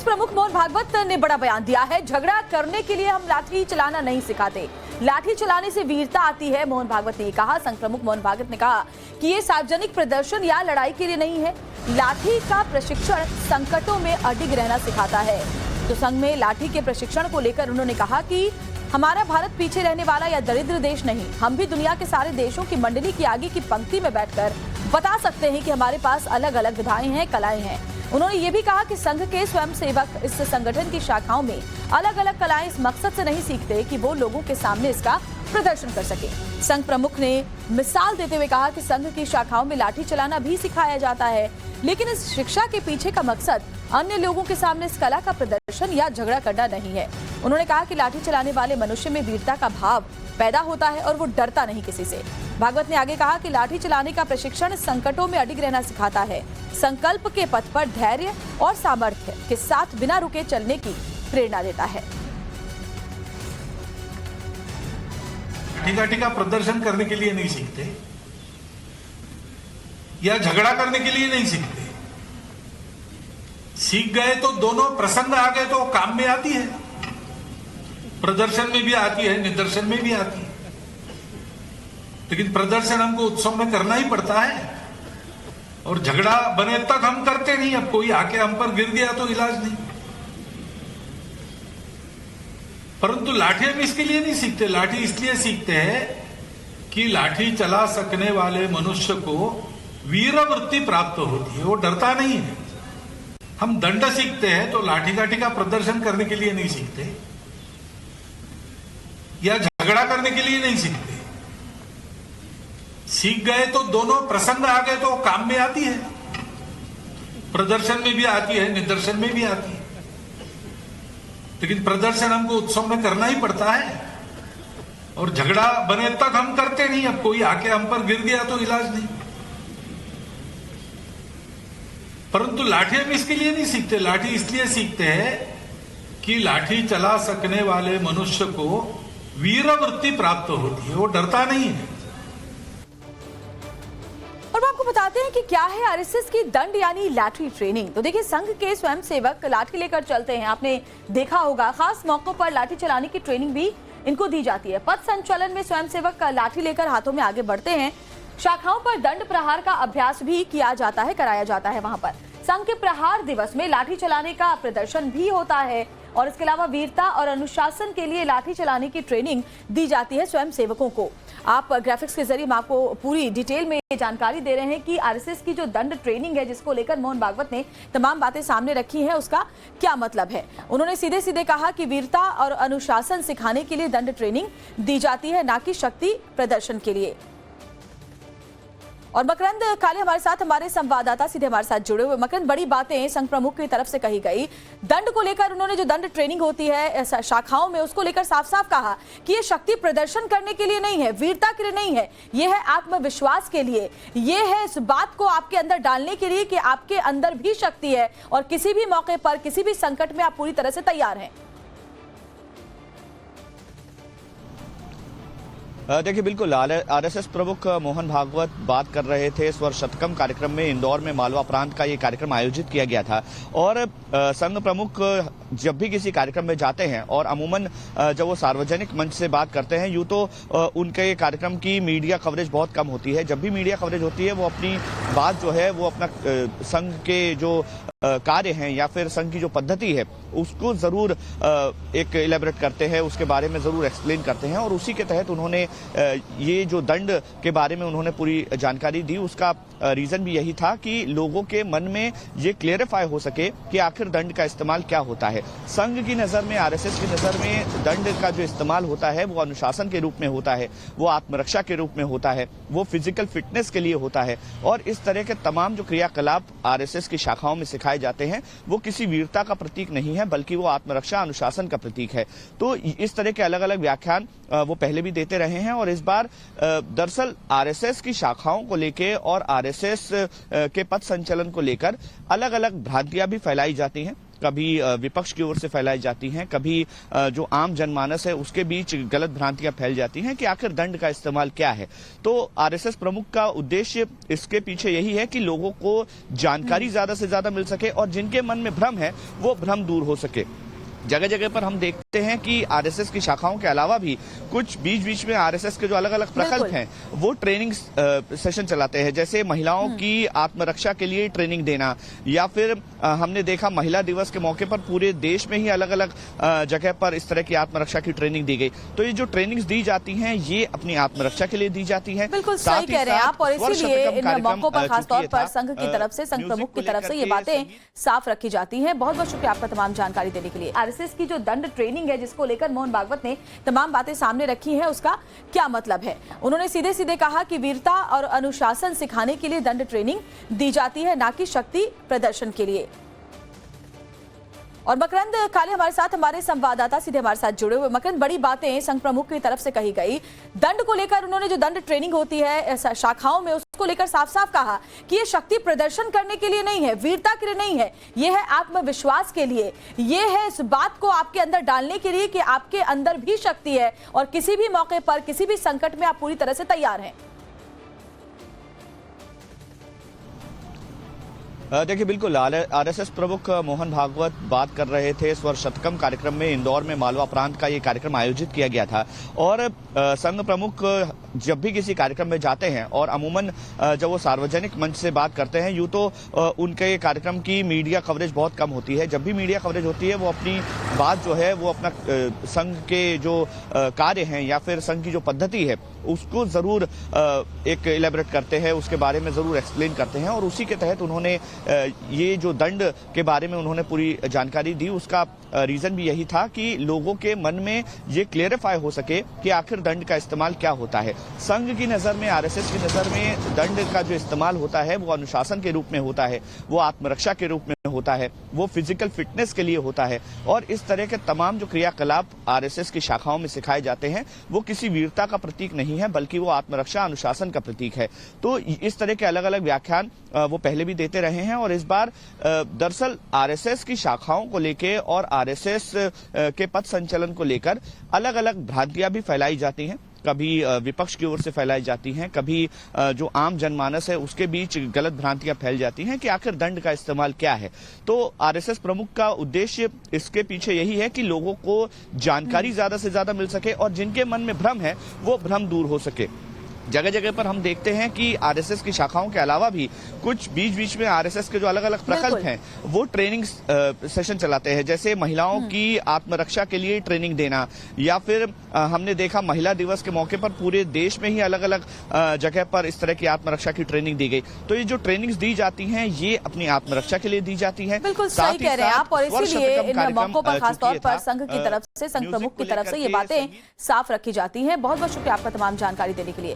प्रमुख मोहन भागवत ने बड़ा बयान दिया है। झगड़ा करने के लिए हम लाठी चलाना नहीं सिखाते, लाठी चलाने से वीरता आती है। मोहन भागवत ने कहा, संघ प्रमुख मोहन भागवत ने कहा कि ये सार्वजनिक प्रदर्शन या लड़ाई के लिए नहीं है। लाठी का प्रशिक्षण संकटों में अडिग रहना सिखाता है। तो संघ में लाठी के प्रशिक्षण को लेकर उन्होंने कहा कि हमारा भारत पीछे रहने वाला या दरिद्र देश नहीं, हम भी दुनिया के सारे देशों की मंडली की आगे की पंक्ति में बैठकर बता सकते हैं कि हमारे पास अलग अलग विधाएं हैं, कलाएं हैं। उन्होंने ये भी कहा कि संघ के स्वयंसेवक इस संगठन की शाखाओं में अलग अलग कलाएं इस मकसद से नहीं सीखते कि वो लोगों के सामने इसका प्रदर्शन कर सके। संघ प्रमुख ने मिसाल देते हुए कहा कि संघ की शाखाओं में लाठी चलाना भी सिखाया जाता है, लेकिन इस शिक्षा के पीछे का मकसद अन्य लोगों के सामने इस कला का प्रदर्शन या झगड़ा करना नहीं है। उन्होंने कहा कि लाठी चलाने वाले मनुष्य में वीरता का भाव पैदा होता है और वो डरता नहीं किसी से। भागवत ने आगे कहा कि लाठी चलाने का प्रशिक्षण संकटों में अडिग रहना सिखाता है, संकल्प के पथ पर धैर्य और सामर्थ्य के साथ बिना रुके चलने की प्रेरणा देता है। टीका प्रदर्शन करने के लिए नहीं सीखते या झगड़ा करने के लिए नहीं सीखते। सीख गए तो दोनों प्रसंग आ गए तो काम में आती है, प्रदर्शन में भी आती है, निदर्शन में भी आती है। लेकिन प्रदर्शन हमको उत्सव में करना ही पड़ता है और झगड़ा बने तक हम करते नहीं। अब कोई आके हम पर गिर गया तो इलाज नहीं। परंतु लाठी हम इसके लिए नहीं सीखते, लाठी इसलिए सीखते हैं कि लाठी चला सकने वाले मनुष्य को वीरवृत्ति प्राप्त होती है, वो डरता नहीं है। हम दंड सीखते हैं तो लाठी काठी का प्रदर्शन करने के लिए नहीं सीखते या झगड़ा करने के लिए नहीं सीखते। सीख गए तो दोनों प्रसंग आ गए तो काम में आती है, प्रदर्शन में भी आती है, निदर्शन में भी आती है। लेकिन प्रदर्शन हमको उत्सव में करना ही पड़ता है और झगड़ा बने तक हम करते नहीं। अब कोई आके हम पर गिर गया तो इलाज नहीं। परंतु लाठी हम इसके लिए नहीं सीखते, लाठी इसलिए सीखते हैं कि लाठी चला सकने वाले मनुष्य को वीरवृत्ति प्राप्त होती है, वो डरता नहीं है। और आपको बताते हैं कि क्या है आरएसएस की दंड यानी लाठी ट्रेनिंग। तो देखिए, संघ के स्वयंसेवक लाठी लेकर चलते हैं, आपने देखा होगा। खास मौकों पर लाठी चलाने की ट्रेनिंग भी इनको दी जाती है। पथ संचलन में स्वयंसेवक लाठी लेकर हाथों में आगे बढ़ते हैं। शाखाओं पर दंड प्रहार का अभ्यास भी किया जाता है, कराया जाता है। वहां पर संघ के प्रहार दिवस में लाठी चलाने का प्रदर्शन भी होता है और इसके अलावा वीरता और अनुशासन के लिए लाठी चलाने की ट्रेनिंग दी जाती है स्वयंसेवकों को। आप ग्राफिक्स के जरिए हम आपको पूरी डिटेल में जानकारी दे रहे हैं कि आरएसएस की जो दंड ट्रेनिंग है, जिसको लेकर मोहन भागवत ने तमाम बातें सामने रखी हैं, उसका क्या मतलब है। उन्होंने सीधे सीधे कहा कि वीरता और अनुशासन सिखाने के लिए दंड ट्रेनिंग दी जाती है, ना कि शक्ति प्रदर्शन के लिए। और मकरंद काले हमारे साथ, हमारे संवाददाता सीधे हमारे साथ जुड़े हुए। मकरंद, बड़ी बातें संघ प्रमुख की तरफ से कही गई। दंड को लेकर उन्होंने जो दंड ट्रेनिंग होती है शाखाओं में, उसको लेकर साफ साफ कहा कि ये शक्ति प्रदर्शन करने के लिए नहीं है, वीरता के लिए नहीं है, ये है आत्मविश्वास के लिए। ये है इस बात को आपके अंदर डालने के लिए कि आपके अंदर भी शक्ति है और किसी भी मौके पर, किसी भी संकट में आप पूरी तरह से तैयार हैं। देखिए, बिल्कुल आरएसएस प्रमुख मोहन भागवत बात कर रहे थे। स्वर शतकम कार्यक्रम में इंदौर में मालवा प्रांत का ये कार्यक्रम आयोजित किया गया था और संघ प्रमुख जब भी किसी कार्यक्रम में जाते हैं और अमूमन जब वो सार्वजनिक मंच से बात करते हैं, यूं तो उनके कार्यक्रम की मीडिया कवरेज बहुत कम होती है। जब भी मीडिया कवरेज होती है, वो अपनी बात जो है वो अपना संघ के जो कार्य हैं या फिर संघ की जो पद्धति है उसको जरूर एक इलेबरेट करते हैं, उसके बारे में जरूर एक्सप्लेन करते हैं। और उसी के तहत उन्होंने ये जो दंड के बारे में उन्होंने पूरी जानकारी दी। उसका रीजन भी यही था कि लोगों के मन में ये क्लियरिफाई हो सके कि आखिर दंड का इस्तेमाल क्या होता है। संघ की नजर में, आरएसएस की नजर में दंड का जो इस्तेमाल होता है वो अनुशासन के रूप में होता है, वो आत्मरक्षा के रूप में होता है, वो फिजिकल फिटनेस के लिए होता है। और इस तरह के तमाम जो क्रियाकलाप आरएसएस की शाखाओं में सिखाए जाते हैं वो किसी वीरता का प्रतीक नहीं है, बल्कि वो आत्मरक्षा, अनुशासन का प्रतीक है। तो इस तरह के अलग अलग व्याख्यान वो पहले भी देते रहे हैं और इस बार दरअसल आरएसएस की शाखाओं को लेकर और आरएसएस के पथ संचलन को लेकर अलग अलग भ्रांतियां भी फैलाई जाती हैं। कभी विपक्ष की ओर से फैलाई जाती हैं, कभी जो आम जनमानस है उसके बीच गलत भ्रांतियां फैल जाती हैं कि आखिर दंड का इस्तेमाल क्या है। तो आरएसएस प्रमुख का उद्देश्य इसके पीछे यही है कि लोगों को जानकारी ज्यादा से ज्यादा मिल सके और जिनके मन में भ्रम है वो भ्रम दूर हो सके। जगह जगह पर हम देखते हैं कि आरएसएस की शाखाओं के अलावा भी कुछ बीच बीच में आरएसएस के जो अलग अलग प्रकल्प हैं वो ट्रेनिंग सेशन चलाते हैं, जैसे महिलाओं की आत्मरक्षा के लिए ट्रेनिंग देना, या फिर हमने देखा महिला दिवस के मौके पर पूरे देश में ही अलग अलग जगह पर इस तरह की आत्मरक्षा की ट्रेनिंग दी गई। तो ये जो ट्रेनिंग्स दी जाती हैं ये अपनी आत्मरक्षा के लिए दी जाती है। बिल्कुल सही कह रहे हैं आप, और इसीलिए इन मौकों पर खासतौर पर संघ की तरफ से, संघ प्रमुख की तरफ से ये बातें साफ रखी जाती हैं। बहुत बहुत शुक्रिया आपका तमाम जानकारी देने के लिए। आरएसएस की जो दंड ट्रेनिंग है जिसको लेकर मोहन भागवत ने तमाम बातें सामने रखी हैं, उसका क्या मतलब है। उन्होंने सीधे सीधे कहा कि वीरता और अनुशासन सिखाने के लिए दंड ट्रेनिंग दी जाती है, ना कि शक्ति प्रदर्शन के लिए। और मकरंद काले हमारे साथ, हमारे संवाददाता सीधे हमारे साथ जुड़े हुए। मकरंद, बड़ी बातें संघ प्रमुख की तरफ से कही गई दंड को लेकर। उन्होंने जो दंड ट्रेनिंग होती है शाखाओं में उसको लेकर साफ साफ कहा कि ये शक्ति प्रदर्शन करने के लिए नहीं है, वीरता के लिए नहीं है, ये है आत्मविश्वास के लिए, ये है इस बात को आपके अंदर डालने के लिए कि आपके अंदर भी शक्ति है और किसी भी मौके पर, किसी भी संकट में आप पूरी तरह से तैयार हैं। देखिए, बिल्कुल आरएसएस प्रमुख मोहन भागवत बात कर रहे थे। स्वर शतकम कार्यक्रम में इंदौर में मालवा प्रांत का ये कार्यक्रम आयोजित किया गया था और संघ प्रमुख जब भी किसी कार्यक्रम में जाते हैं और अमूमन जब वो सार्वजनिक मंच से बात करते हैं, यूं तो उनके कार्यक्रम की मीडिया कवरेज बहुत कम होती है। जब भी मीडिया कवरेज होती है वो अपनी बात जो है वो अपना संघ के जो कार्य हैं या फिर संघ की जो पद्धति है उसको जरूर एक इलेबरेट करते हैं, उसके बारे में जरूर एक्सप्लेन करते हैं। और उसी के तहत उन्होंने ये जो दंड के बारे में उन्होंने पूरी जानकारी दी। उसका रीजन भी यही था कि लोगों के मन में ये क्लेरिफाई हो सके कि आखिर दंड का इस्तेमाल क्या होता है। संघ की नजर में, आरएसएस की नजर में दंड का जो इस्तेमाल होता है वो अनुशासन के रूप में होता है, वो आत्मरक्षा के रूप में होता है, वो फिजिकल फिटनेस के लिए होता है। और इस तरह के तमाम जो क्रियाकलाप आरएसएस की शाखाओं में सिखाए जाते हैं वो किसी वीरता का प्रतीक नहीं है, बल्कि वो आत्मरक्षा, अनुशासन का प्रतीक है। तो इस तरह के अलग अलग व्याख्यान वो पहले भी देते रहे हैं और इस बार दरअसल आरएसएस की शाखाओं को लेकर और आरएसएस के पथ संचलन को लेकर अलग अलग भ्रांतियां भी फैलाई जाती हैं। कभी विपक्ष की ओर से फैलाई जाती हैं, कभी जो आम जनमानस है उसके बीच गलत भ्रांतियां फैल जाती हैं कि आखिर दंड का इस्तेमाल क्या है। तो आरएसएस प्रमुख का उद्देश्य इसके पीछे यही है कि लोगों को जानकारी ज्यादा से ज्यादा मिल सके और जिनके मन में भ्रम है वो भ्रम दूर हो सके। जगह जगह पर हम देखते हैं कि आरएसएस की शाखाओं के अलावा भी कुछ बीच बीच में आरएसएस के जो अलग अलग प्रकल्प हैं वो ट्रेनिंग सेशन चलाते हैं, जैसे महिलाओं की आत्मरक्षा के लिए ट्रेनिंग देना, या फिर हमने देखा महिला दिवस के मौके पर पूरे देश में ही अलग अलग जगह पर इस तरह की आत्मरक्षा की ट्रेनिंग दी गई। तो ये जो ट्रेनिंग्स दी जाती हैं ये अपनी आत्मरक्षा के लिए दी जाती है। बिल्कुल सही कह रहे हैं आप, और इसीलिए इन मौकों पर खासतौर पर संघ की तरफ से, संघ प्रमुख की तरफ से ये बातें साफ रखी जाती हैं। बहुत बहुत शुक्रिया आपका तमाम जानकारी देने के लिए।